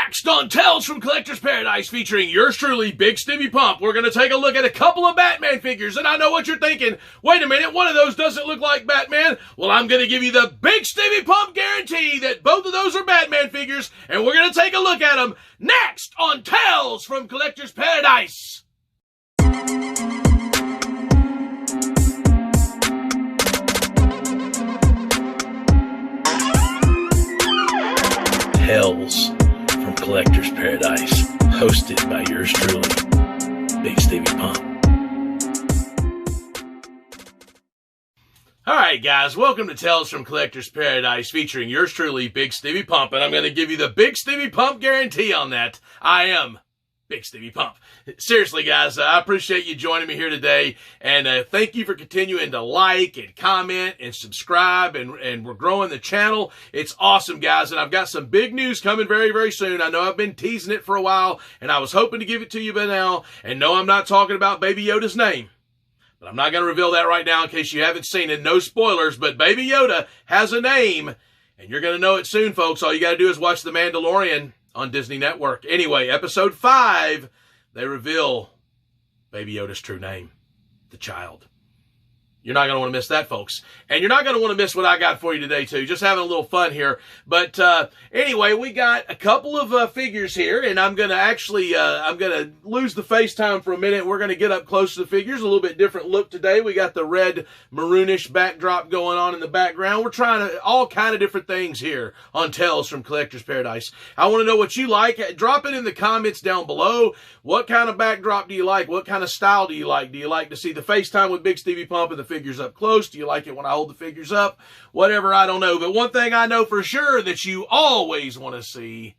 Next on Tales from Collector's Paradise, featuring yours truly, Bigsteviepump, we're going to take a look at a couple of Batman figures. And I know what you're thinking. Wait a minute, one of those doesn't look like Batman. Well, I'm going to give you the Bigsteviepump guarantee that both of those are Batman figures, and we're going to take a look at them next on Tales from Collector's Paradise. Tales from Collector's Paradise, hosted by yours truly, Bigsteviepump. Alright guys, welcome to Tales from Collector's Paradise, featuring yours truly, Bigsteviepump, and I'm going to give you the Bigsteviepump guarantee on that. I am Bigsteviepump. Seriously, guys, I appreciate you joining me here today, and thank you for continuing to like and comment and subscribe, and we're growing the channel. It's awesome, guys, and I've got some big news coming very, very soon. I know I've been teasing it for a while, and I was hoping to give it to you by now, and no, I'm not talking about Baby Yoda's name, but I'm not going to reveal that right now in case you haven't seen it. No spoilers, but Baby Yoda has a name, and you're going to know it soon, folks. All you got to do is watch The Mandalorian on Disney Network. Anyway, episode 5, they reveal Baby Yoda's true name, the child. You're not going to want to miss that, folks. And you're not going to want to miss what I got for you today, too. Just having a little fun here. But anyway, we got a couple of figures here, and I'm going to actually, I'm going to lose the FaceTime for a minute. We're going to get up close to the figures. A little bit different look today. We got the red maroonish backdrop going on in the background. We're trying all kind of different things here on Tales from Collector's Paradise. I want to know what you like. Drop it in the comments down below. What kind of backdrop do you like? What kind of style do you like? Do you like to see the FaceTime with Bigsteviepump and the figures up close? Do you like it when I hold the figures up? Whatever, I don't know. But one thing I know for sure that you always want to see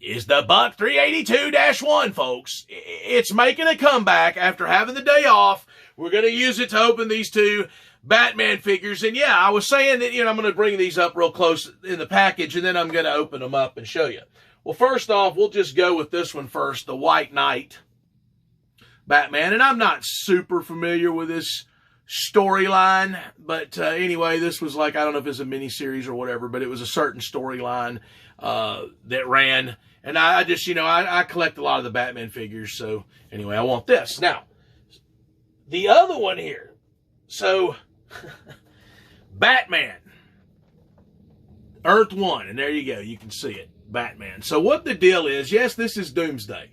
is the Buck 382-1, folks. It's making a comeback after having the day off. We're going to use it to open these two Batman figures. And yeah, I was saying that, I'm going to bring these up real close in the package, and then I'm going to open them up and show you. Well, first off, we'll just go with this one first, the White Knight Batman. And I'm not super familiar with this storyline, but anyway, this was like, I don't know if it's a miniseries or whatever, but it was a certain storyline that ran. And I just, I collect a lot of the Batman figures. So anyway, I want this. Now, the other one here. So, Batman. Earth 1. And there you go. You can see it. Batman. So what the deal is, yes, this is Doomsday.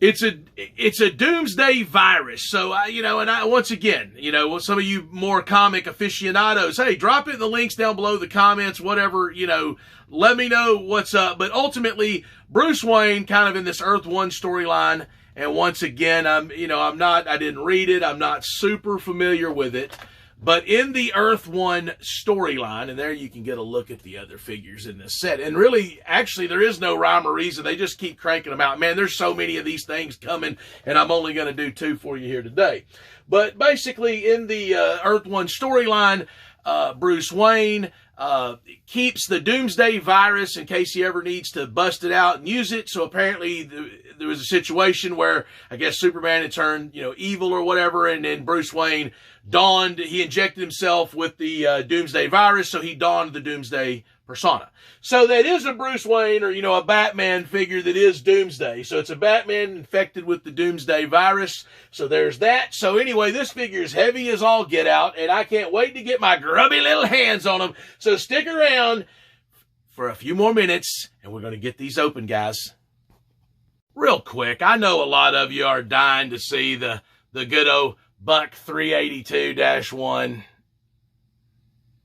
It's a Doomsday virus. So, once again, some of you more comic aficionados, hey, drop it in the links down below, the comments, whatever, let me know what's up. But ultimately, Bruce Wayne kind of in this Earth 1 storyline. And once again, I didn't read it. I'm not super familiar with it. But in the Earth 1 storyline, and there you can get a look at the other figures in this set. And really, actually, there is no rhyme or reason. They just keep cranking them out. Man, there's so many of these things coming, and I'm only going to do 2 for you here today. But basically, in the Earth 1 storyline, Bruce Wayne keeps the Doomsday virus in case he ever needs to bust it out and use it. So apparently there was a situation where I guess Superman had turned, evil or whatever, and then Bruce Wayne he injected himself with the Doomsday virus, so he donned the Doomsday persona. So that is a Bruce Wayne or, a Batman figure that is Doomsday. So it's a Batman infected with the Doomsday virus. So there's that. So anyway, this figure is heavy as all get out, and I can't wait to get my grubby little hands on them. So stick around for a few more minutes, and we're going to get these open, guys. Real quick, I know a lot of you are dying to see the good old Buck 382-1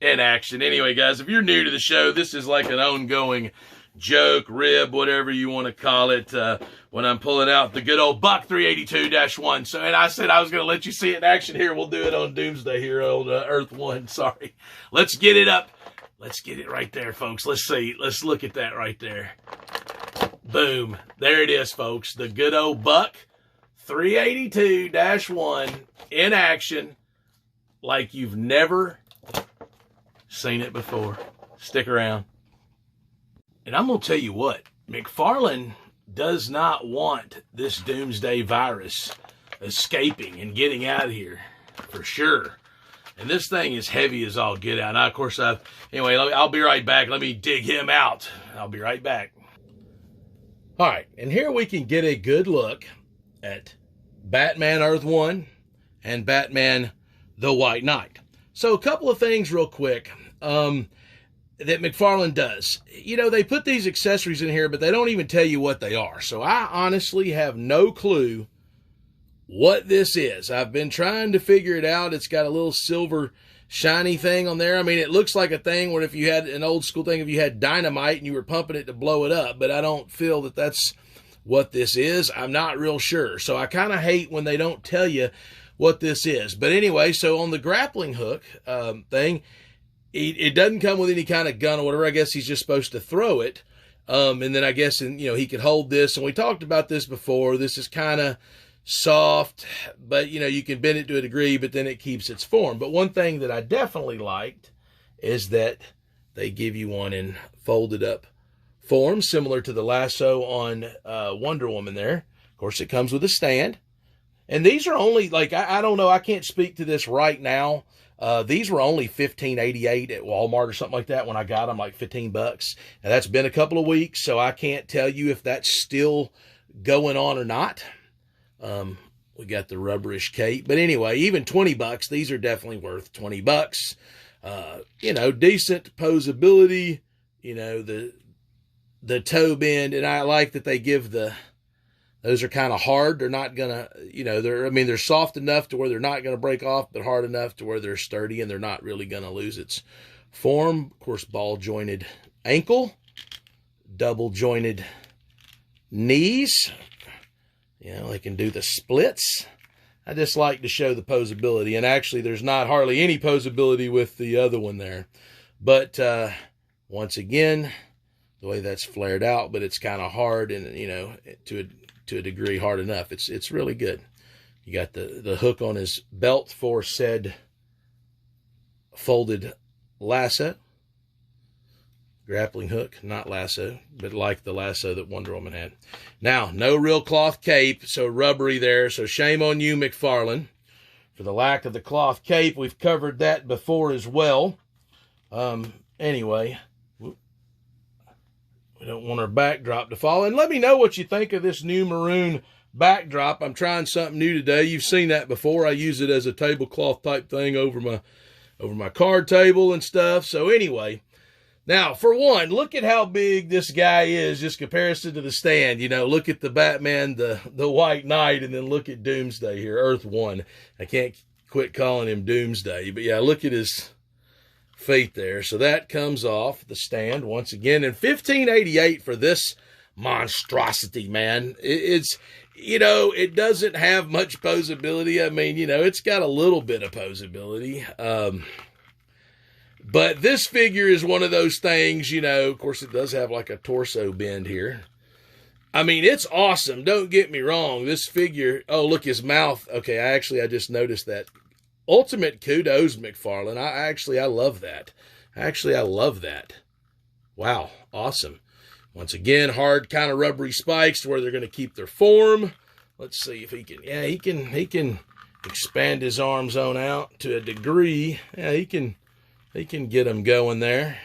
in action. Anyway, guys, if you're new to the show, this is like an ongoing joke, rib, whatever you want to call it, when I'm pulling out the good old Buck 382-1. So, and I said I was going to let you see it in action here. We'll do it on Doomsday here, old Earth 1. Sorry. Let's get it up. Let's get it right there, folks. Let's see. Let's look at that right there. Boom. There it is, folks. The good old Buck 382-1 in action like you've never seen it before. Stick around. And I'm going to tell you what, Mcfarlane does not want this Doomsday virus escaping and getting out of here, for sure. And this thing is heavy as all get out. Now, of course, anyway, I'll be right back. Let me dig him out. I'll be right back. All right, and here we can get a good look at Batman Earth 1 and Batman the White Knight. So a couple of things real quick that Mcfarlane does. You know, they put these accessories in here, but they don't even tell you what they are. So I honestly have no clue what this is. I've been trying to figure it out. It's got a little silver shiny thing on there. I mean, it looks like a thing where if you had an old school thing, if you had dynamite and you were pumping it to blow it up, but I don't feel that that's what this is. I'm not real sure. So I kind of hate when they don't tell you what this is. But anyway, so on the grappling hook thing, it doesn't come with any kind of gun or whatever. I guess he's just supposed to throw it. And then I guess, he could hold this. And we talked about this before. This is kind of soft, but you can bend it to a degree, but then it keeps its form. But one thing that I definitely liked is that they give you one in folded up form, similar to the lasso on Wonder Woman there. Of course, it comes with a stand. And these are only, I don't know, I can't speak to this right now. These were only $15.88 at Walmart or something like that when I got them, like $15. Now, that's been a couple of weeks, so I can't tell you if that's still going on or not. We got the rubberish cape, but anyway, even $20, these are definitely worth $20. Decent posability, the toe bend, and I like that they give those are kind of hard. They're not gonna, they're soft enough to where they're not gonna break off, but hard enough to where they're sturdy and they're not really gonna lose its form. Of course, ball jointed ankle, double jointed knees. They can do the splits. I just like to show the posability. And actually, there's not hardly any posability with the other one there. But once again, the way that's flared out, but it's kind of hard and, to a degree hard enough. It's really good. You got the hook on his belt for said folded lasso. Grappling hook, not lasso, but like the lasso that Wonder Woman had. Now, no real cloth cape, so rubbery there. So shame on you, Mcfarlane, for the lack of the cloth cape. We've covered that before as well. Anyway, we don't want our backdrop to fall. And let me know what you think of this new maroon backdrop. I'm trying something new today. You've seen that before. I use it as a tablecloth type thing over my card table and stuff. So anyway, now, for one, look at how big this guy is, just comparison to the stand. Look at the Batman, the White Knight, and then look at Doomsday here, Earth 1. I can't quit calling him Doomsday. But yeah, look at his feet there. So that comes off the stand once again. And $15.88 for this monstrosity, man. It doesn't have much posability. I mean, it's got a little bit of posability. But this figure is one of those things, of course it does have like a torso bend here. I mean, it's awesome. Don't get me wrong. This figure, oh, look, his mouth. Okay, I just noticed that. Ultimate kudos, Mcfarlane. I love that. I love that. Wow, awesome. Once again, hard kind of rubbery spikes where they're going to keep their form. Let's see if he can, he can expand his arms on out to a degree. Yeah, he can get them going there.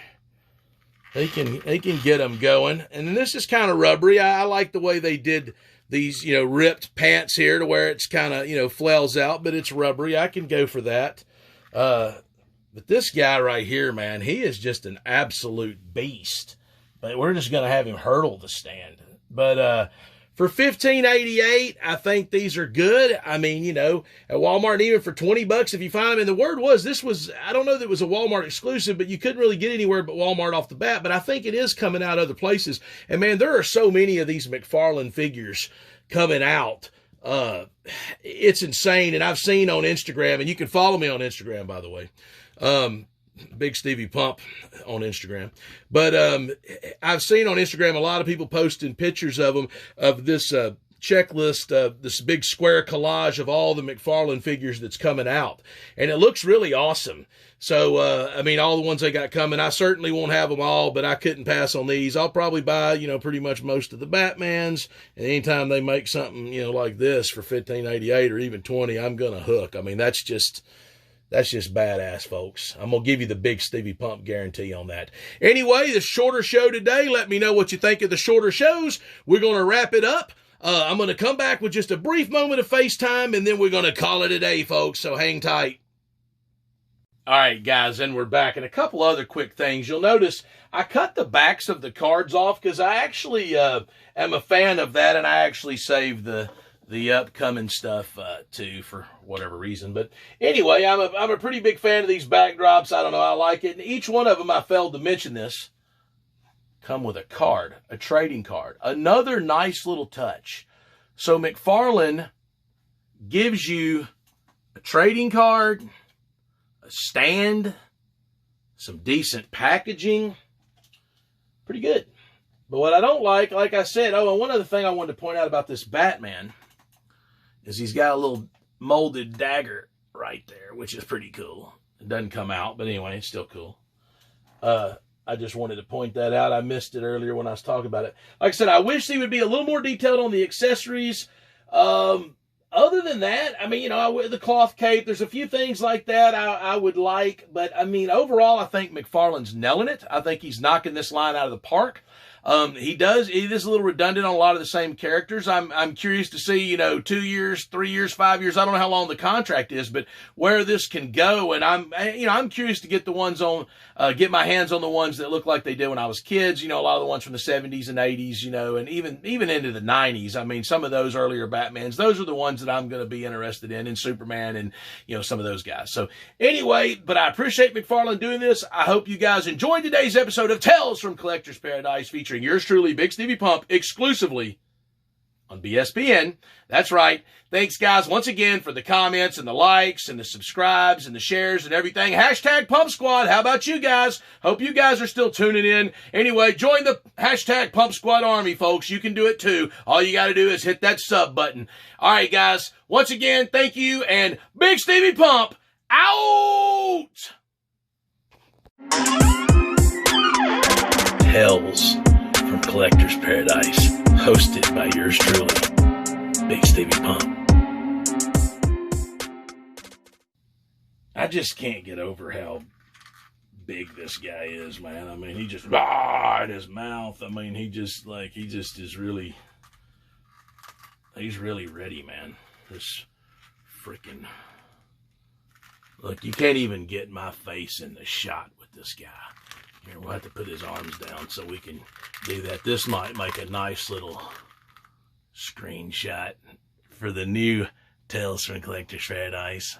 He can get them going. And then this is kind of rubbery. I like the way they did these, ripped pants here to where it's kind of, flails out, but it's rubbery. I can go for that. But this guy right here, man, he is just an absolute beast. But we're just going to have him hurdle the stand. But for $15.88, I think these are good. I mean, at Walmart, even for $20, if you find them. And the word was, I don't know that it was a Walmart exclusive, but you couldn't really get anywhere but Walmart off the bat. But I think it is coming out other places. And man, there are so many of these Mcfarlane figures coming out. It's insane. And I've seen on Instagram, and you can follow me on Instagram, by the way. Bigsteviepump on Instagram. But I've seen on Instagram a lot of people posting pictures of them, of this checklist, this big square collage of all the Mcfarlane figures that's coming out. And it looks really awesome. So, I mean, all the ones they got coming, I certainly won't have them all, but I couldn't pass on these. I'll probably buy, pretty much most of the Batmans. And anytime they make something, like this for $15.88 or even $20, I'm going to hook. I mean, that's That's just badass, folks. I'm going to give you the Big Stevie Pump guarantee on that. Anyway, the shorter show today. Let me know what you think of the shorter shows. We're going to wrap it up. I'm going to come back with just a brief moment of FaceTime, and then we're going to call it a day, folks, so hang tight. All right, guys, and we're back. And a couple other quick things. You'll notice I cut the backs of the cards off because I actually am a fan of that, and I actually saved the upcoming stuff too for whatever reason. But anyway, I'm a pretty big fan of these backdrops. I don't know, I like it. And each one of them, I failed to mention this, come with a card, a trading card. Another nice little touch. So Mcfarlane gives you a trading card, a stand, some decent packaging. Pretty good. But what I don't like I said, oh, and one other thing I wanted to point out about this Batman is he's got a little molded dagger right there, which is pretty cool. It doesn't come out, but anyway, it's still cool. I just wanted to point that out. I missed it earlier when I was talking about it. Like I said, I wish he would be a little more detailed on the accessories. Other than that, I mean, you know, the cloth cape, there's a few things like that I would like. But, I mean, overall, I think Mcfarlane's nailing it. I think he's knocking this line out of the park. It is a little redundant on a lot of the same characters. I'm curious to see, you know, 2 years, 3 years, 5 years. I don't know how long the contract is, but where this can go. And I'm curious to get get my hands on the ones that look like they did when I was kids. You know, a lot of the ones from the 70s and 80s, you know, and even into the 90s. I mean, some of those earlier Batmans, those are the ones that I'm going to be interested in Superman and, you know, some of those guys. So anyway, but I appreciate Mcfarlane doing this. I hope you guys enjoyed today's episode of Tales from Collector's Paradise featuring yours truly, Bigsteviepump, exclusively on BSPN. That's right. Thanks, guys, once again for the comments and the likes and the subscribes and the shares and everything. Hashtag Pump Squad. How about you guys? Hope you guys are still tuning in. Anyway, join the hashtag Pump Squad army, folks. You can do it too. All you got to do is hit that sub button. All right, guys. Once again, thank you, and Bigsteviepump out! Tales from Collector's Paradise, hosted by yours truly, Bigsteviepump. I just can't get over how big this guy is, man. I mean, he just in his mouth. I mean, he just is really, he's really ready, man. This freaking, look, you can't even get my face in the shot with this guy. Here, we'll have to put his arms down so we can do that. This might make a nice little screenshot for the new Tales from Collector's Paradise.